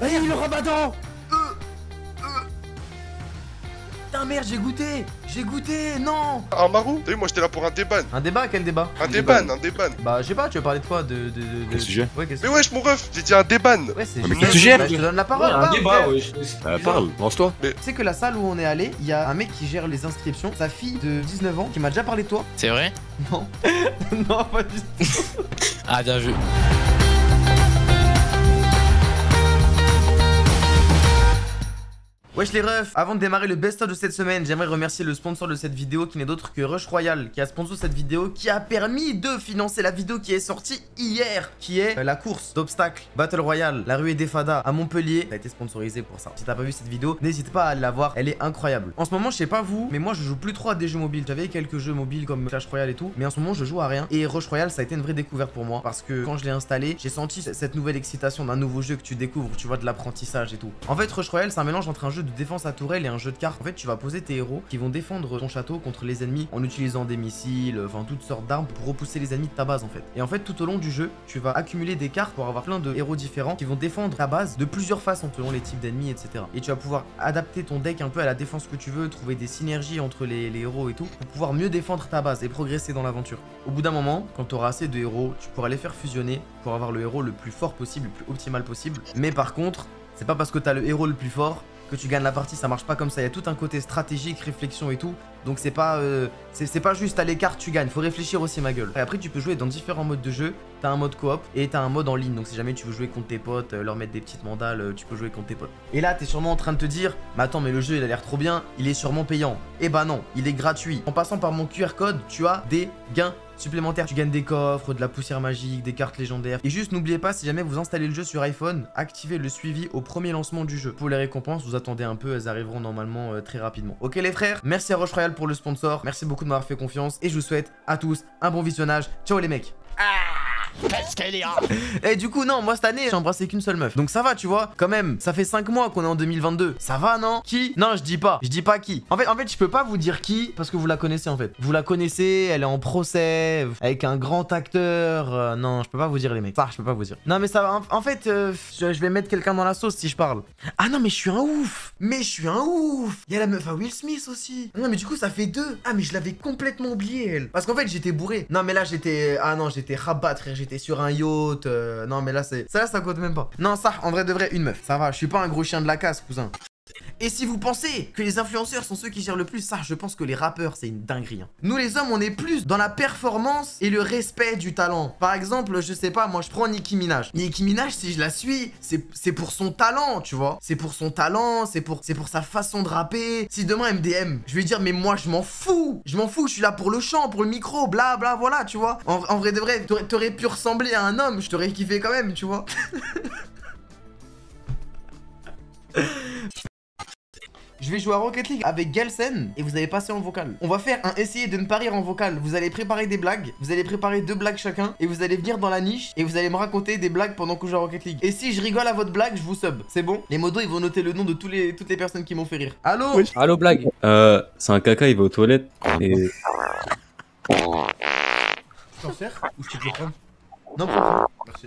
Allez, le rabadan. Putain, merde, j'ai goûté, non. Un marou? T'as vu, moi j'étais là pour un déban. Un débat, quel débat? Un déban, un déban. Bah, je sais pas, tu veux parler de quoi? Quel sujet? Ouais, qu'est-ce que... Mais wesh, mon ref, j'ai dit un déban. Ouais, c'est mais juste- quel sujet? Bah, je te donne la Ouais, parole, un parle, débat, frère. ouais. Parle, lance-toi. Tu sais que la salle où on est allé, il y a un mec qui gère les inscriptions, sa fille de 19 ans, qui m'a déjà parlé de toi. C'est vrai? Non. Non, pas du tout. Ah, bien joué. Wesh les refs, avant de démarrer le best-of de cette semaine, j'aimerais remercier le sponsor de cette vidéo qui n'est d'autre que Rush Royale, qui a sponsor cette vidéo, qui a permis de financer la vidéo qui est sortie hier, qui est la course d'obstacles Battle Royale, la ruée des Fadas à Montpellier. Ça a été sponsorisé pour ça. Si t'as pas vu cette vidéo, n'hésite pas à aller la voir, elle est incroyable. En ce moment, je sais pas vous, mais moi je joue plus trop à des jeux mobiles. J'avais quelques jeux mobiles comme Clash Royale et tout, mais en ce moment je joue à rien. Et Rush Royale, ça a été une vraie découverte pour moi, parce que quand je l'ai installé, j'ai senti cette nouvelle excitation d'un nouveau jeu que tu découvres, tu vois, de l'apprentissage et tout. En fait, Rush Royale, c'est un mélange entre un jeu de défense à tourelle et un jeu de cartes. En fait, tu vas poser tes héros qui vont défendre ton château contre les ennemis en utilisant des missiles, enfin toutes sortes d'armes pour repousser les ennemis de ta base en fait. Et en fait, tout au long du jeu, tu vas accumuler des cartes pour avoir plein de héros différents qui vont défendre ta base de plusieurs façons selon les types d'ennemis, etc. Et tu vas pouvoir adapter ton deck un peu à la défense que tu veux, trouver des synergies entre les héros et tout pour pouvoir mieux défendre ta base et progresser dans l'aventure. Au bout d'un moment, quand tu auras assez de héros, tu pourras les faire fusionner pour avoir le héros le plus fort possible, le plus optimal possible. Mais par contre, c'est pas parce que tu as le héros le plus fort que tu gagnes la partie, ça marche pas comme ça. Il y a tout un côté stratégique, réflexion et tout. Donc c'est pas juste à l'écart tu gagnes, faut réfléchir aussi ma gueule. Et après tu peux jouer dans différents modes de jeu. T'as un mode coop et t'as un mode en ligne. Donc si jamais tu veux jouer contre tes potes, leur mettre des petites mandales, tu peux jouer contre tes potes. Et là t'es sûrement en train de te dire, mais attends, mais le jeu il a l'air trop bien, il est sûrement payant. Eh bah non, il est gratuit. En passant par mon QR code, tu as des gains supplémentaires. Tu gagnes des coffres, de la poussière magique, des cartes légendaires. Et juste n'oubliez pas, si jamais vous installez le jeu sur iPhone, activez le suivi au premier lancement du jeu. Pour les récompenses, vous attendez un peu, elles arriveront normalement très rapidement. Ok les frères, merci à Rush Royale pour le sponsor. Merci beaucoup de m'avoir fait confiance et je vous souhaite à tous un bon visionnage. Ciao les mecs. Et du coup non, moi cette année j'ai embrassé qu'une seule meuf. Donc ça va, tu vois, quand même, ça fait 5 mois qu'on est en 2022. Ça va, non? Qui? Non, je dis pas qui. En fait je peux pas vous dire qui parce que vous la connaissez en fait. Vous la connaissez, elle est en procès avec un grand acteur. Non, je peux pas vous dire les mecs. Ça, je peux pas vous dire. Non mais ça va, en fait je vais mettre quelqu'un dans la sauce si je parle. Ah non mais je suis un ouf. Il y a la meuf à Will Smith aussi. Non mais du coup ça fait 2. Ah mais je l'avais complètement oublié elle. Parce qu'en fait j'étais bourré. Non mais là j'étais... Ah non, j'étais rabat frère, j'étais sur un yacht. Non mais là c'est... Ça compte même pas. Non ça, en vrai de vrai, une meuf. Ça va, je suis pas un gros chien de la casse cousin. Et si vous pensez que les influenceurs sont ceux qui gèrent le plus, ça je pense que les rappeurs c'est une dinguerie hein. Nous les hommes on est plus dans la performance et le respect du talent. Par exemple, je sais pas, moi je prends Nicki Minaj. Nicki Minaj, si je la suis, c'est pour son talent, tu vois. C'est pour son talent, c'est pour sa façon de rapper. Si demain elle me DM, je vais dire mais moi je m'en fous. Je suis là pour le chant, pour le micro, bla bla, voilà, tu vois. En vrai de vrai, t'aurais pu ressembler à un homme, je t'aurais kiffé quand même, tu vois. Je vais jouer à Rocket League avec Gelsen et vous allez passer en vocal. On va faire un essayer de ne pas rire en vocal. Vous allez préparer des blagues, vous allez préparer 2 blagues chacun et vous allez venir dans la niche et vous allez me raconter des blagues pendant que je joue à Rocket League. Et si je rigole à votre blague, je vous sub. C'est bon? Les modos ils vont noter le nom de toutes les personnes qui m'ont fait rire. Allô? Oui. Allô, blague. C'est un caca, il va aux toilettes et... Tu t'en sers ou je te le prends? Non, prends. Merci.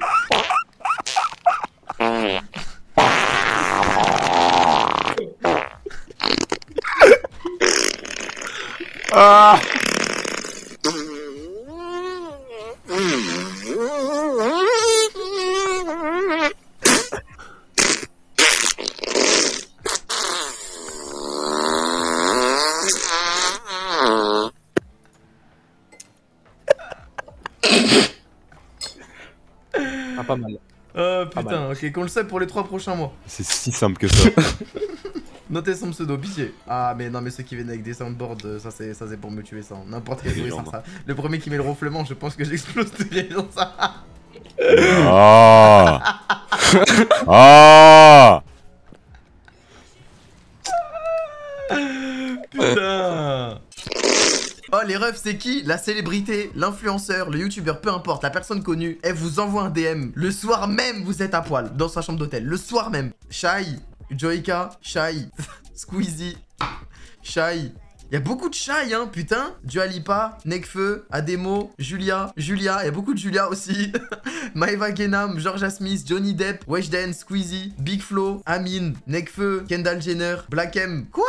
Ah! Ah, pas mal. Oh putain, ok, qu'on le sait pour les 3 prochains mois. C'est si simple que ça. Notez son pseudo, pitié. Ah mais non mais ceux qui viennent avec des soundboards, ça c'est pour me tuer ça. N'importe quel bruit, ça. Le premier qui met le ronflement, je pense que j'explose de rire dans ça. Ah! Ah! Putain. Oh les refs, c'est qui? La célébrité, l'influenceur, le youtubeur, peu importe, la personne connue, elle vous envoie un DM. Le soir même, vous êtes à poil dans sa chambre d'hôtel. Le soir même. Shai, Joyka, Shai, Squeezie, Shai, Il y a beaucoup de Shai, hein, putain. Dua Lipa, Nekfeu, Ademo, Julia. Il y a beaucoup de Julia aussi. Maeva Genam, Georgia Smith, Johnny Depp, Weshden, Squeezie, Big Flo, Amin, Nekfeu, Kendall Jenner, Black M. Quoi?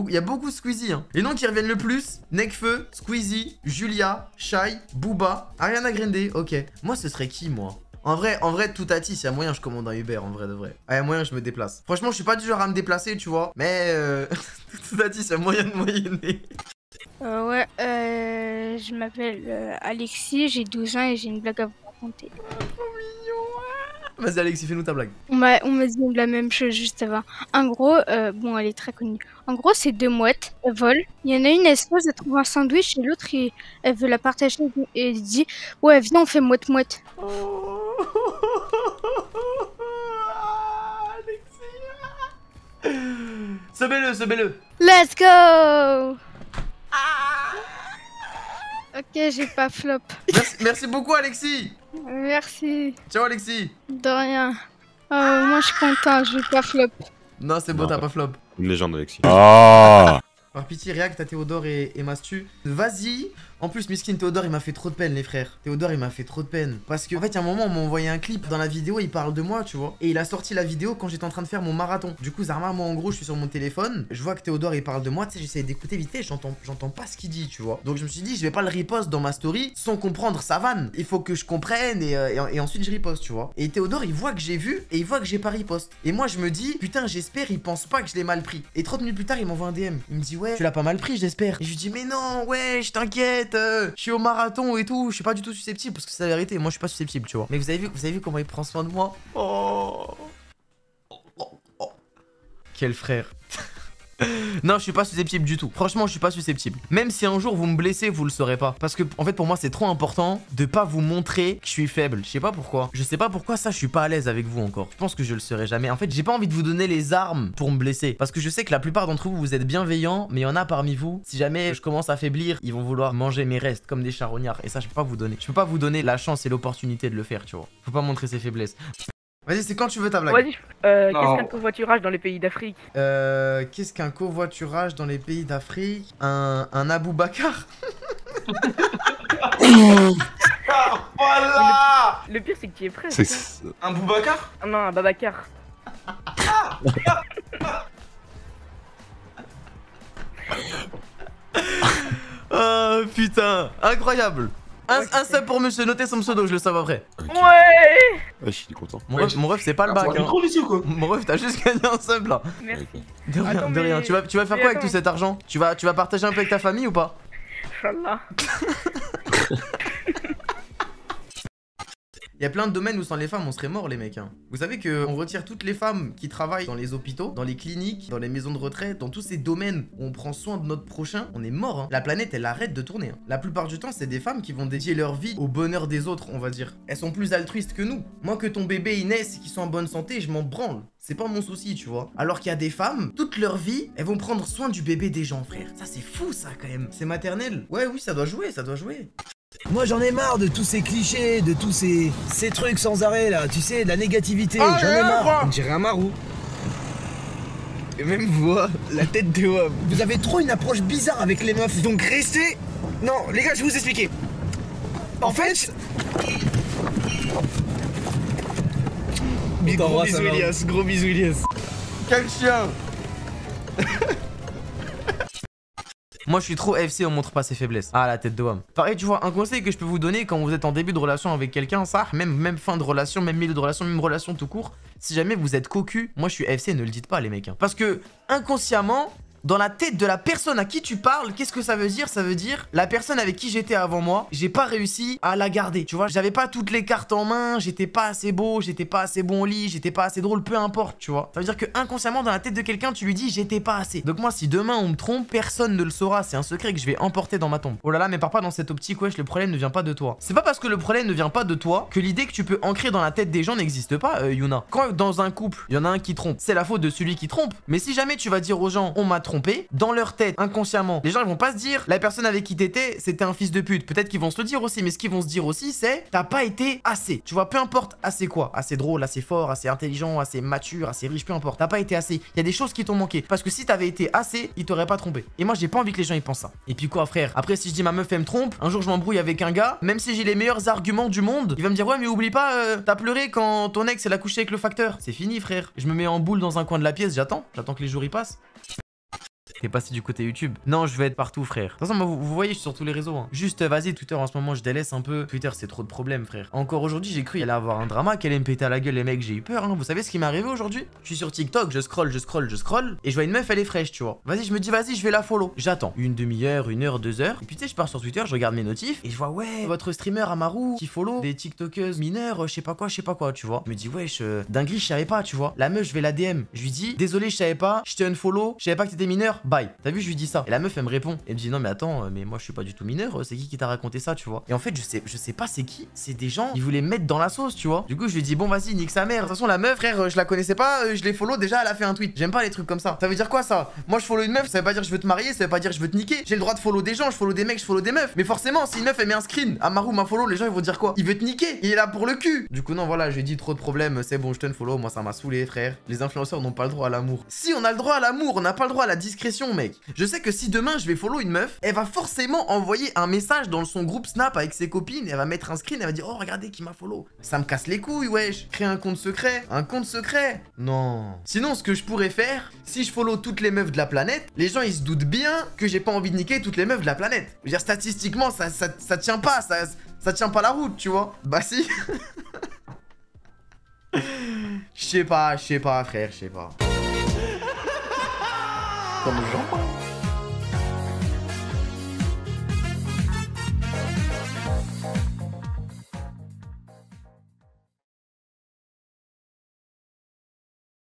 Il y a beaucoup de Squeezie, hein. Les noms qui reviennent le plus, Nekfeu, Squeezie, Julia, Shai, Booba, Ariana Grande. Ok. Moi, ce serait qui, moi? En vrai, tout à s'il y a moyen, je commande un Uber, en vrai de vrai. Ah, il y a moyen, je me déplace. Franchement, je suis pas du genre à me déplacer, tu vois. Mais tout à s'il y a moyen de moyenner. Ouais, je m'appelle Alexis, j'ai 12 ans et j'ai une blague à vous raconter. Vas-y, Alexis, fais-nous ta blague. On m'a dit la même chose juste avant. En gros, bon, elle est très connue. En gros, c'est deux mouettes, elles volent. Il y en a une, elle se pose, elle trouve un sandwich, et l'autre, elle veut la partager et elle dit « Ouais, viens, on fait mouette-mouette. » Semez-le. Let's go. Ok, j'ai pas flop. Merci beaucoup, Alexis. Merci. Ciao, Alexis. De rien. Moi, je suis content, j'ai pas flop. Non, c'est bon, Non. t'as pas flop. Une légende, Alexis. Ah. Par pitié, react à Théodore et Mastu. Vas-y. En plus, Miskin Théodore, il m'a fait trop de peine, les frères. Théodore, il m'a fait trop de peine. Parce qu'en fait, il y a un moment, on m'a envoyé un clip dans la vidéo, il parle de moi, tu vois. Et il a sorti la vidéo quand j'étais en train de faire mon marathon. Du coup, Zarma, moi, en gros, je suis sur mon téléphone. Je vois que Théodore, il parle de moi. Tu sais, j'essaie d'écouter vite fait, j'entends pas ce qu'il dit, tu vois. Donc, je me suis dit, je vais pas le repost dans ma story sans comprendre sa vanne. Il faut que je comprenne et ensuite, je reposte, tu vois. Et Théodore, il voit que j'ai vu et il voit que j'ai pas repost. Et moi, je me dis, putain, j'espère, il pense pas que je l'ai mal pris. Et 30 minutes plus tard, il m'envoie un DM. Il me dit, ouais, tu l'as pas mal pris, j'espère. Et je lui dis, mais non, ouais, je t'inquiète. Je suis au marathon et tout, je suis pas du tout susceptible parce que c'est la vérité, moi je suis pas susceptible, tu vois. Mais vous avez vu comment il prend soin de moi? Oh. Quel frère. Non, je suis pas susceptible du tout. Franchement, je suis pas susceptible. Même si un jour vous me blessez, vous le saurez pas. Parce que, en fait, pour moi, c'est trop important de pas vous montrer que je suis faible. Je sais pas pourquoi. Je sais pas pourquoi ça, je suis pas à l'aise avec vous encore. Je pense que je le serai jamais. En fait, j'ai pas envie de vous donner les armes pour me blesser. Parce que je sais que la plupart d'entre vous, vous êtes bienveillants. Mais il y en a parmi vous, si jamais je commence à faiblir, ils vont vouloir manger mes restes comme des charognards. Et ça, je peux pas vous donner. Je peux pas vous donner la chance et l'opportunité de le faire, tu vois. Faut pas montrer ses faiblesses. Vas-y, c'est quand tu veux ta blague. Vas-y, qu'est-ce qu'un covoiturage dans les pays d'Afrique? Qu'est-ce qu'un covoiturage dans les pays d'Afrique? Un Aboubacar. Voilà. Le pire, c'est que tu es prêt. Un Boubacar? Ah non, un Babacar. Oh putain, incroyable. Un sub pour monsieur, notez son pseudo, je le savais après. Ouais. Ouais, je suis content. Mon ref, c'est pas le bac. Hein. Ou quoi? Mon ref, t'as juste gagné un sub là. Merci. De rien, Attends, de rien. mais- Tu vas faire quoi avec tout cet argent? Tu vas partager un peu avec ta famille ou pas? Inch'Allah. Il y a plein de domaines où sans les femmes on serait mort les mecs hein. Vous savez qu'on retire toutes les femmes qui travaillent dans les hôpitaux, dans les cliniques, dans les maisons de retraite, dans tous ces domaines où on prend soin de notre prochain, on est mort hein. La planète elle arrête de tourner hein. La plupart du temps c'est des femmes qui vont dédier leur vie au bonheur des autres on va dire. Elles sont plus altruistes que nous. Moi que ton bébé il naisse et qu'il soit en bonne santé je m'en branle. C'est pas mon souci tu vois. Alors qu'il y a des femmes, toute leur vie elles vont prendre soin du bébé des gens frère. Ça c'est fou ça quand même. C'est maternel. Ouais oui ça doit jouer, ça doit jouer. Moi j'en ai marre de tous ces clichés, de tous ces trucs sans arrêt là, tu sais, de la négativité, Ah, j'en ai marre. on dirait un marou. Et même voix, la tête de homme. Vous avez trop une approche bizarre avec les meufs, donc restez... Non, les gars, je vais vous expliquer. En fait... Gros bisous Elias, gros bisous Elias. Quel chien. Moi je suis trop FC, on montre pas ses faiblesses. Ah la tête de homme. Pareil tu vois, un conseil que je peux vous donner quand vous êtes en début de relation avec quelqu'un, ça, même fin de relation, même milieu de relation, même relation tout court, si jamais vous êtes cocu, moi je suis FC, ne le dites pas les mecs hein. Parce que inconsciemment, dans la tête de la personne à qui tu parles, qu'est-ce que ça veut dire? Ça veut dire, la personne avec qui j'étais avant moi, j'ai pas réussi à la garder, tu vois. J'avais pas toutes les cartes en main, j'étais pas assez beau, j'étais pas assez bon au lit, j'étais pas assez drôle, peu importe, tu vois. Ça veut dire que inconsciemment, dans la tête de quelqu'un, tu lui dis, j'étais pas assez. Donc moi, si demain on me trompe, personne ne le saura, c'est un secret que je vais emporter dans ma tombe. Oh là là, mais pars pas dans cette optique, wesh, le problème ne vient pas de toi. C'est pas parce que le problème ne vient pas de toi que l'idée que tu peux ancrer dans la tête des gens n'existe pas, Yuna. Quand dans un couple, il y en a un qui trompe, c'est la faute de celui qui trompe. Mais si jamais tu vas dire aux gens, on m'a trompé, trompé, dans leur tête, inconsciemment, les gens ils vont pas se dire la personne avec qui t'étais, c'était un fils de pute. Peut-être qu'ils vont se le dire aussi, mais ce qu'ils vont se dire aussi, c'est t'as pas été assez. Tu vois, peu importe assez quoi, assez drôle, assez fort, assez intelligent, assez mature, assez riche, peu importe. T'as pas été assez. Il y a des choses qui t'ont manqué. Parce que si t'avais été assez, ils t'auraient pas trompé. Et moi, j'ai pas envie que les gens ils pensent ça. Et puis quoi, frère? Après, si je dis ma meuf elle me trompe, un jour je m'embrouille avec un gars, même si j'ai les meilleurs arguments du monde, il va me dire ouais, mais oublie pas, t'as pleuré quand ton ex elle a couché avec le facteur. C'est fini, frère. Je me mets en boule dans un coin de la pièce, j'attends que les jours y passent. Et passer du côté YouTube. Non, je vais être partout, frère. De toute façon, moi, vous voyez, je suis sur tous les réseaux. Hein. Juste, vas-y, Twitter, en ce moment, je délaisse un peu. Twitter, c'est trop de problèmes, frère. Encore aujourd'hui, j'ai cru qu'il allait avoir un drama, qu'elle allait me péter à la gueule, les mecs, j'ai eu peur. Hein. Vous savez ce qui m'est arrivé aujourd'hui? Je suis sur TikTok, je scroll, et je vois une meuf, elle est fraîche, tu vois. Vas-y, je me dis, vas-y, je vais la follow. J'attends. Une demi-heure, 1 heure, 2 heures. Et puis, tu sais, je pars sur Twitter, je regarde mes notifs, et je vois, ouais, votre streamer Amaru qui follow des TikTokeuses mineures, je sais pas quoi, tu vois. Je me dis, wesh, dinguerie, je savais pas, tu vois. La meuf, je vais la DM. Je lui dis, désolé, je savais pas, je t'ai unfollow, je savais pas que t'étais mineur, bye. T'as vu, je lui dis ça. Et la meuf elle me répond. Elle me dit non mais attends, mais moi je suis pas du tout mineur, c'est qui t'a raconté ça, tu vois. Et en fait je sais pas c'est qui, c'est des gens, ils voulaient me mettre dans la sauce, tu vois. Du coup je lui dis bon vas-y nique sa mère. De toute façon la meuf frère je la connaissais pas, je l'ai follow déjà, elle a fait un tweet. J'aime pas les trucs comme ça. Ça veut dire quoi ça? Moi je follow une meuf, ça veut pas dire je veux te marier, ça veut pas dire je veux te niquer. J'ai le droit de follow des gens, je follow des mecs, je follow des meufs. Mais forcément si une meuf elle met un screen, Amaru m'a follow, les gens ils vont dire quoi? Il veut te niquer, il est là pour le cul. Du coup non voilà, je lui ai dit trop de problèmes, c'est bon je te follow, moi ça m'a saoulé frère. Les influenceurs n'ont pas le droit à l'amour. Si on a le droit à l'amour, on n'a pas le droit à la discrétion mec. Je sais que si demain je vais follow une meuf, elle va forcément envoyer un message dans son groupe Snap avec ses copines, elle va mettre un screen, elle va dire oh regardez qui m'a follow. Ça me casse les couilles wesh. Créer un compte secret. Un compte secret? Non. Sinon ce que je pourrais faire, si je follow toutes les meufs de la planète, les gens ils se doutent bien que j'ai pas envie de niquer toutes les meufs de la planète. Je veux dire statistiquement ça tient pas, ça tient pas la route tu vois. Bah si. Je sais pas frère, je sais pas. Comme Jean.